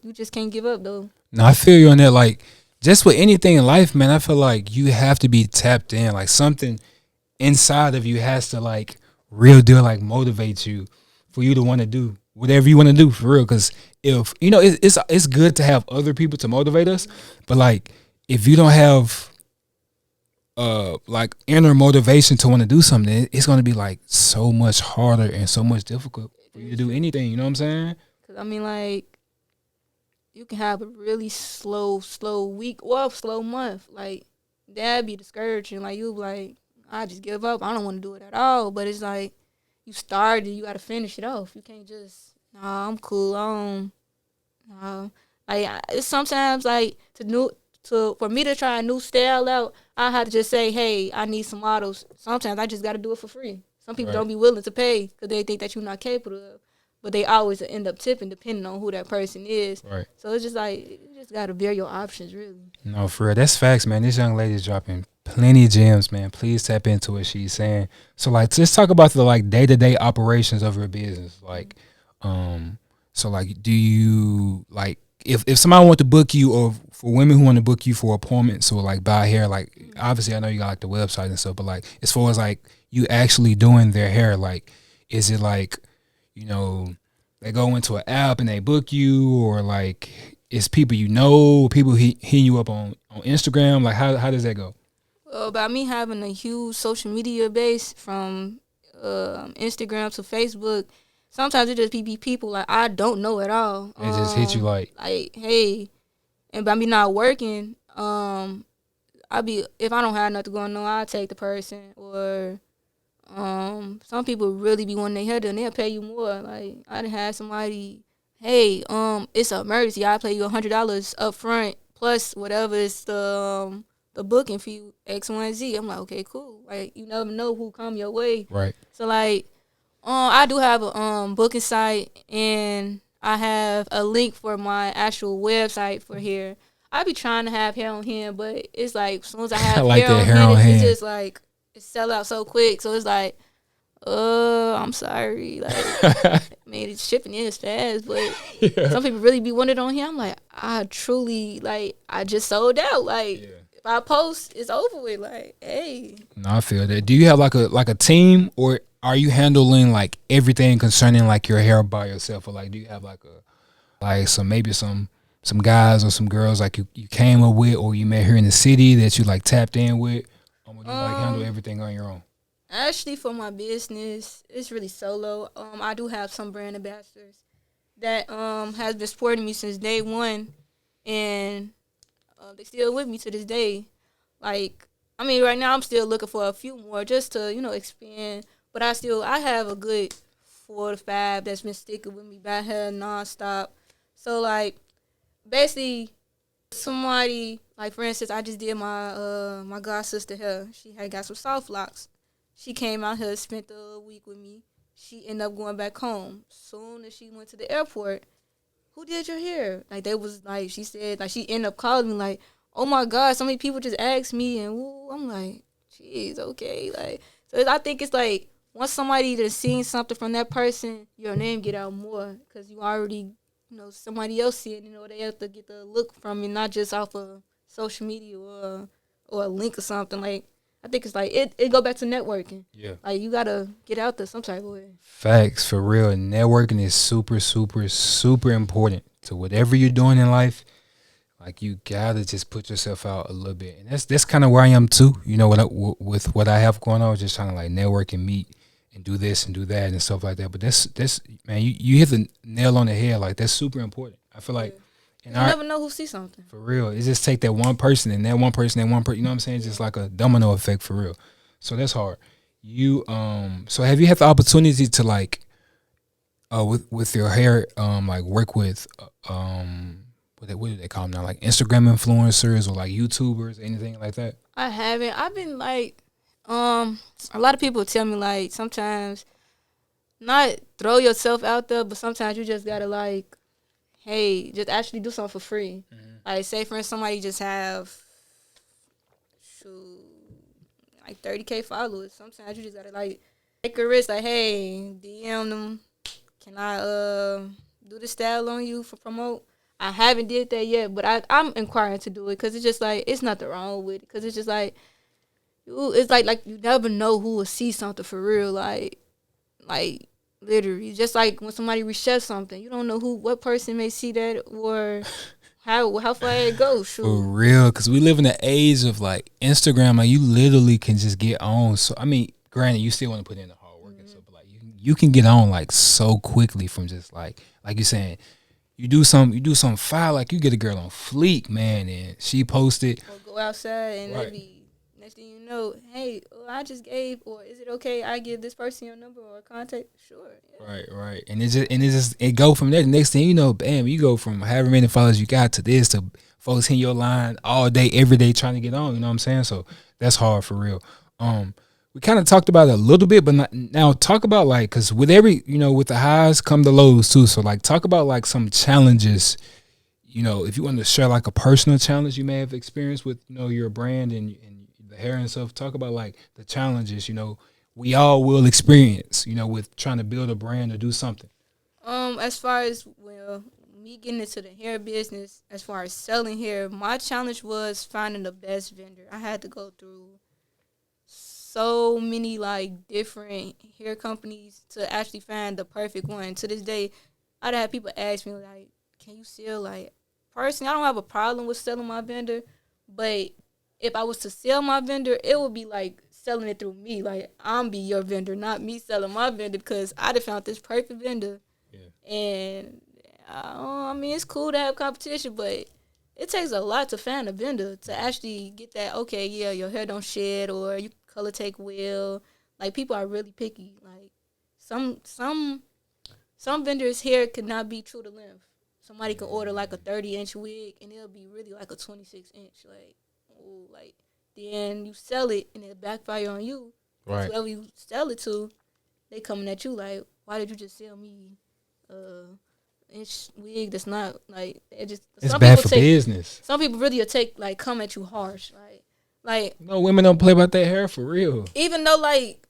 you just can't give up though. No, I feel you on that. Like just with anything in life, man, I feel like you have to be tapped in. Like something inside of you has to like real deal like motivate you for you to want to do whatever you want to do for real. Because if you know, it's good to have other people to motivate us, but like if you don't have like inner motivation to want to do something, it's going to be like so much harder and so much difficult for you to do anything. You know what I'm saying? Cause I mean, like, you can have a really slow week or a slow month. Like, that'd be discouraging. Like, you be like, I just give up. I don't want to do it at all. But it's like, you started, you got to finish it off. You can't just, nah, I'm cool. I don't, nah. Like, it's sometimes, like, for me to try a new style out, I had to just say, hey, I need some models. Sometimes I just got to do it for free. Some people don't be willing to pay because they think that you're not capable of. But they always end up tipping depending on who that person is. Right. So it's just like, you just got to vary your options, really. No, for real. That's facts, man. This young lady's dropping plenty of gems, man. Please tap into what she's saying. So, like, let's talk about the, like, day-to-day operations of your business. Like, so, like, do you, like, if somebody want to book you, or for women who want to book you for appointments or, like, buy hair, like, obviously I know you got, like, the website and stuff, but, like, as far as, like, you actually doing their hair, like, is it, like, you know, they go into an app and they book you, or, like, it's people you know, people hitting you up on Instagram? Like, how does that go? Well, by me having a huge social media base from Instagram to Facebook, sometimes it just be people like I don't know at all. It just hit you like, hey, and by me not working, if I don't have nothing going on, I'll take the person. Or some people really be wanting their hair done, they'll pay you more. Like, I done had somebody, hey, it's an emergency, I'll pay you $100 up front plus whatever is the booking fee, X, Y, and Z. I'm like, okay, cool. Like, you never know who come your way. right? So, like, I do have a booking site, and I have a link for my actual website for hair. I be trying to have hair on hand, but it's like, as soon as I have like hair, that on hand, hand. it's just like, it sell out so quick. So it's like, I'm sorry. Like, I mean, it's shipping is fast, but some people really be wanting it on here. I'm like, I truly, like, I just sold out. Like, if I post, it's over with. Like, hey. No, I feel that. Do you have like a team, or are you handling like everything concerning like your hair by yourself, or like do you have like some guys or some girls like you came up with, or you met here in the city that you like tapped in with, or do you like handle everything on your own? Actually, for my business, it's really solo. I do have some brand ambassadors that has been supporting me since day one, and they still with me to this day. Like, I mean, right now I'm still looking for a few more just to, expand. But I have a good 4 to 5 that's been sticking with me by her nonstop. So, like, basically, somebody, like, for instance, I just did my god sister hair. She had got some soft locks. She came out here, spent a week with me. She ended up going back home. Soon as she went to the airport, who did your hair? Like, they was, like, she said, like, she ended up calling me, like, oh, my God, so many people just asked me, and woo, I'm like, jeez, okay. Like, so I think it's, like, once somebody just seen something from that person, your name get out more because you already, somebody else see it, they have to get the look from it, not just off of social media or a link or something. Like, I think it's like it go back to networking. Yeah. Like, you gotta get out there some type of way. Facts, for real. Networking is super, super, super important to whatever you're doing in life. Like, you gotta just put yourself out a little bit, and that's kind of where I am too. With what I have going on, just trying to like network and meet and do this and do that and stuff like that. But that's man, you hit the nail on the head. Like, that's super important. I feel like. You never know who sees something. For real. It just take that one person and that one person, you know what I'm saying? It's just like a domino effect, for real. So that's hard. You so have you had the opportunity to like with your hair like work with what do they call them now? Like Instagram influencers or like YouTubers, anything like that? I haven't. I've been like a lot of people tell me like sometimes not throw yourself out there, but sometimes you just gotta like, hey, just actually do something for free. Mm-hmm. Like, say, for instance, somebody just have, like 30K followers. Sometimes you just gotta, like, take a risk. Like, hey, DM them. Can I do the style on you for promote? I haven't did that yet, but I'm inquiring to do it because it's just, like, it's nothing wrong with it. Because it's just, like, it's like you never know who will see something for real. Like Literally, just like when somebody reshares something, you don't know what person may see that or how far it goes. Shoot. For real, because we live in the age of like Instagram, like you literally can just get on. So I mean, granted, you still want to put in the hard work and stuff, but like you can get on like so quickly from just like you're saying, you do some fire, like you get a girl on fleek, man, and she posted Or go outside and Right. they be next thing you know, hey, I just gave, or is it okay I give this person your number or contact? Sure. Yeah. right, and it go from there. The next thing you know, bam, you go from however many followers you got to this to folks hitting your line all day, every day trying to get on. You know what I'm saying? So that's hard for real. We kind of talked about it a little bit, but now talk about like, cause with every, with the highs come the lows too. So like, talk about like some challenges. If you want to share like a personal challenge you may have experienced with, your brand and the hair and stuff, talk about like the challenges, we all will experience, with trying to build a brand or do something. As far as me getting into the hair business, as far as selling hair, my challenge was finding the best vendor. I had to go through so many like different hair companies to actually find the perfect one. To this day, I'd have people ask me like, "Can you sell?" Like, personally, I don't have a problem with selling my vendor, but if I was to sell my vendor, it would be like selling it through me. Like, I'm be your vendor, not me selling my vendor, because I'd have found this perfect vendor. Yeah. And I mean, it's cool to have competition, but it takes a lot to find a vendor to actually get that. Okay, yeah, your hair don't shed, or you color take well. Like, people are really picky. Like, some vendors' hair could not be true to length. Somebody can order like a 30-inch wig, and it'll be really like a 26-inch. Like, then you sell it, and it backfire on you. Right. Whoever you sell it to, they coming at you like, why did you just sell me inch wig that's not like it just? It's bad for business. Some people really will come at you harsh, like no, women don't play about their hair for real. Even though, like,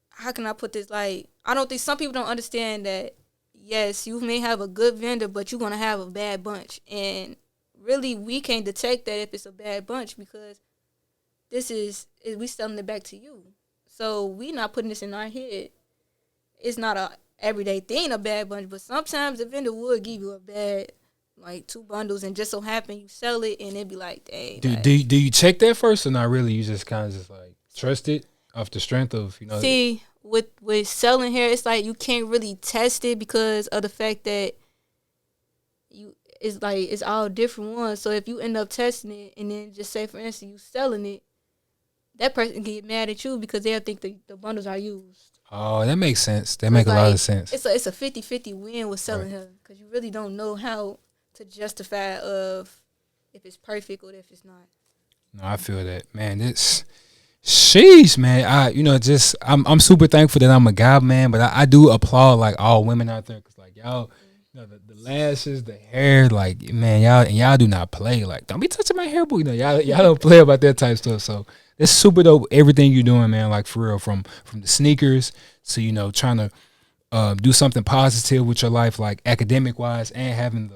how can I put this? Like, I don't think some people don't understand that. Yes, you may have a good vendor, but you're gonna have a bad bunch, and really, we can't detect that if it's a bad bunch, because we selling it back to you. So we not putting this in our head. It's not a everyday thing, a bad bunch, but sometimes the vendor would give you a bad, like, 2 bundles, and just so happen you sell it, and it'd be like, dang. Do you check that first or not really? You just kind of just like trust it off the strength of, See, with selling hair, it's like you can't really test it because of the fact that it's all different ones. So if you end up testing it and then just say, for instance, you selling it, that person can get mad at you because they'll think the bundles are used. Oh, that makes sense. That makes a lot of sense. It's a 50-50 win with selling hair, because you really don't know how to justify if it's perfect or if it's not. No, I feel that, man. It's sheesh, man. I'm super thankful that I'm a guy, man. But I do applaud like all women out there, because like y'all, the lashes, the hair, like, man, y'all do not play. Like, don't be touching my hair, boo. Y'all don't play about that type stuff. So it's super dope. Everything you're doing, man. Like, for real, from the sneakers to trying to do something positive with your life, like academic wise, and having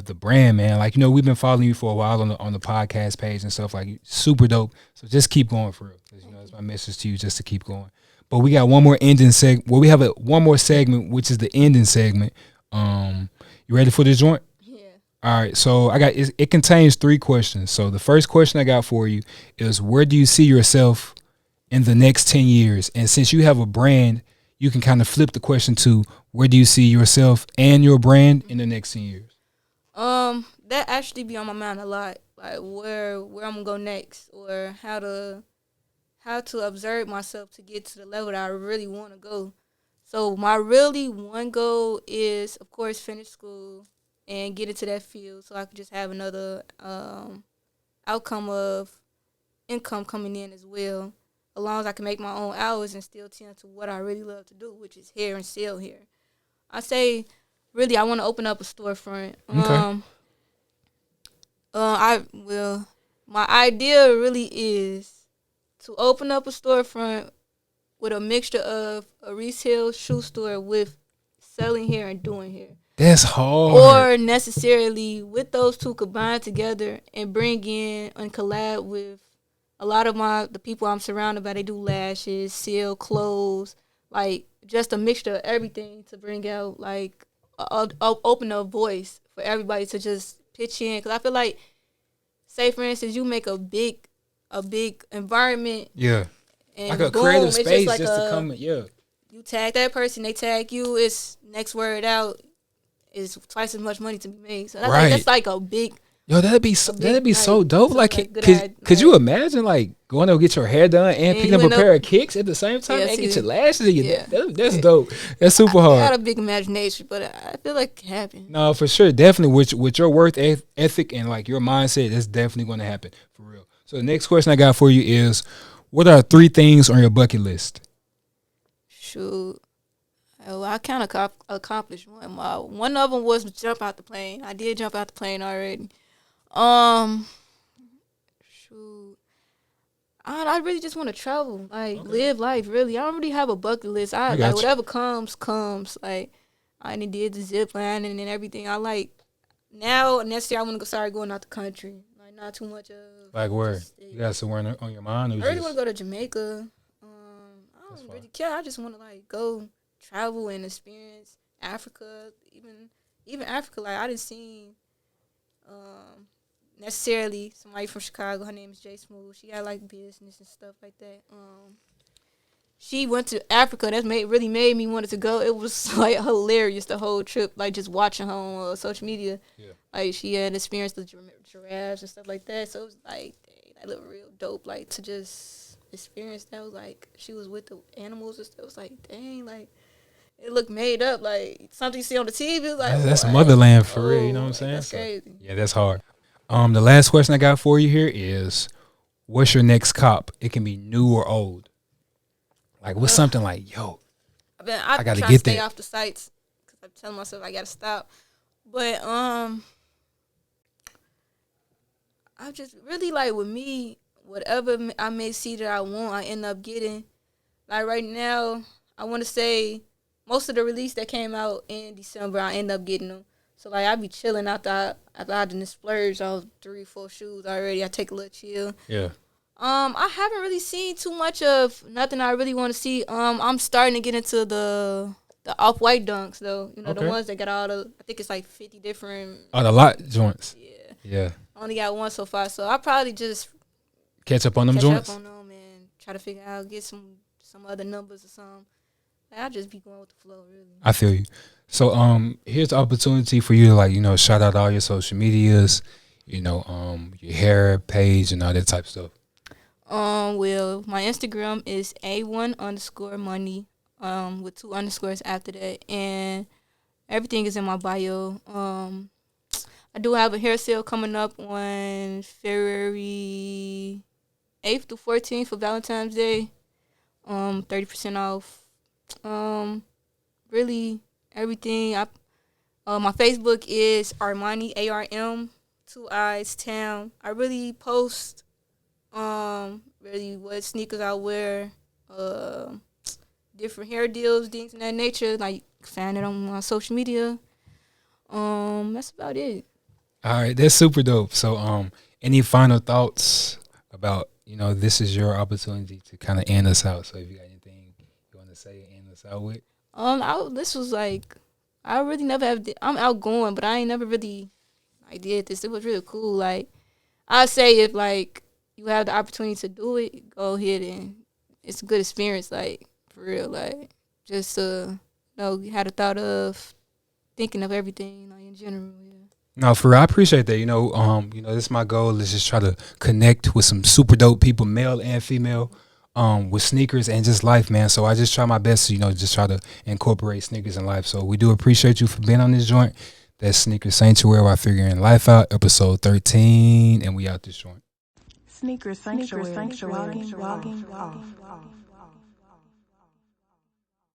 the brand, man. Like, we've been following you for a while on the podcast page and stuff. Like, super dope. So just keep going, for real. That's my message to you, just to keep going. But we got one more ending segment. Well, we have one more segment, which is the ending segment. You ready for this joint? Yeah. All right. So it contains 3 questions. So the first question I got for you is, where do you see yourself in the next 10 years? And since you have a brand, you can kind of flip the question to, where do you see yourself and your brand in the next 10 years? That actually be on my mind a lot. Like, where I'm gonna go next, or how to observe myself to get to the level that I really want to go. So my really one goal is, of course, finish school and get into that field, so I can just have another outcome of income coming in as well, as long as I can make my own hours and still tend to what I really love to do, which is hair and sell hair. I say, really, I want to open up a storefront. Okay. My idea really is to open up a storefront with a mixture of a retail shoe store with selling hair and doing hair. That's hard. Or necessarily with those two combined together and bring in and collab with a lot of the people I'm surrounded by. They do lashes, sell clothes, like just a mixture of everything to bring out like open a voice for everybody to just pitch in. Because I feel like, say for instance, you make a big environment. Yeah. And Like a boom, creative it's space like just to come. Yeah. You tag that person, they tag you. It's next word out is twice as much money to be made. So that's like a big. Yo, that'd be so dope. Like, could you imagine like going to get your hair done and picking up a pair of kicks at the same time and get your lashes? That's dope. That's super hard. I got a big imagination, but I feel like it can happen. No, for sure, definitely. With your work ethic and like your mindset, that's definitely going to happen for real. So the next question I got for you is, what are 3 things on your bucket list? Shoot. Well, I kind of accomplished one. One of them was jump out the plane. I did jump out the plane already. Shoot. I really just want to travel, like live life. Really, I don't really have a bucket list. I like whatever comes. Like I did the zip lining and everything. I like now. Next year, I want to start going out the country. Like not too much of. Like where? You got somewhere on your mind? I really want to go to Jamaica. I don't really care. I just want to like go travel and experience Africa. Even Africa, like I didn't see necessarily somebody from Chicago. Her name is Jay Smooth. She got like business and stuff like that. She went to Africa. That really made me wanted to go. It was like hilarious the whole trip. Like just watching her on social media. Yeah. Like she had experienced the giraffes and stuff like that. So it was like, dang, that looked real dope. Like to just experience that. Was like she was with the animals and stuff. It was like, dang, like it looked made up. Like something you see on the TV. Like that's motherland for real. You know what I'm saying? That's crazy. Yeah, that's hard. The last question I got for you here is, what's your next cop? It can be new or old. Like, what's something like, yo, I got to get stay off the sites because I'm telling myself I got to stop. But I just really like with me, whatever I may see that I want, I end up getting. Like right now, I want to say most of the release that came out in December, I end up getting them. So like I be chilling after I done splurge on 3-4 shoes already. I take a little chill. Yeah. I haven't really seen too much of nothing I really want to see. I'm starting to get into the off-white dunks though. You know, the ones that got all the, I think it's like 50 different. Oh, the lot joints. Yeah. Yeah. I only got one so far, so I'll probably just catch up on them joints. Catch up on them and try to figure out, get some other numbers or something. Like, I'll just be going with the flow, really. I feel you. So here's the opportunity for you to like, you know, shout out all your social medias, you know, your hair page and all that type of stuff. Well, my Instagram is A1_money, with 2 underscores after that, and everything is in my bio. I do have a hair sale coming up on February 8th to 14th for Valentine's Day. 30% off. Really everything. My Facebook is Armani, ARM, 2 eyes town. I really post really what sneakers I wear, different hair deals, things of that nature. Like find it on my social media. That's about it. All right, that's super dope. So any final thoughts about, you know, this is your opportunity to kind of end us out. So if you got anything you want to say, end us out with. This was like, I really never have. I'm outgoing, but I ain't never really did this. It was really cool. Like I say, if like you have the opportunity to do it, go ahead, and it's a good experience. Like for real, like just had a thought of thinking of everything, like in general. Yeah. No, for real, I appreciate that. You know, this is my goal is just try to connect with some super dope people, male and female, with sneakers and just life, man. So I just try my best to, just try to incorporate sneakers in life. So we do appreciate you for being on this joint. That's Sneaker Sanctuary while figuring life out, episode 13, and we out this joint. Sneaker Sanctuary. Logging off.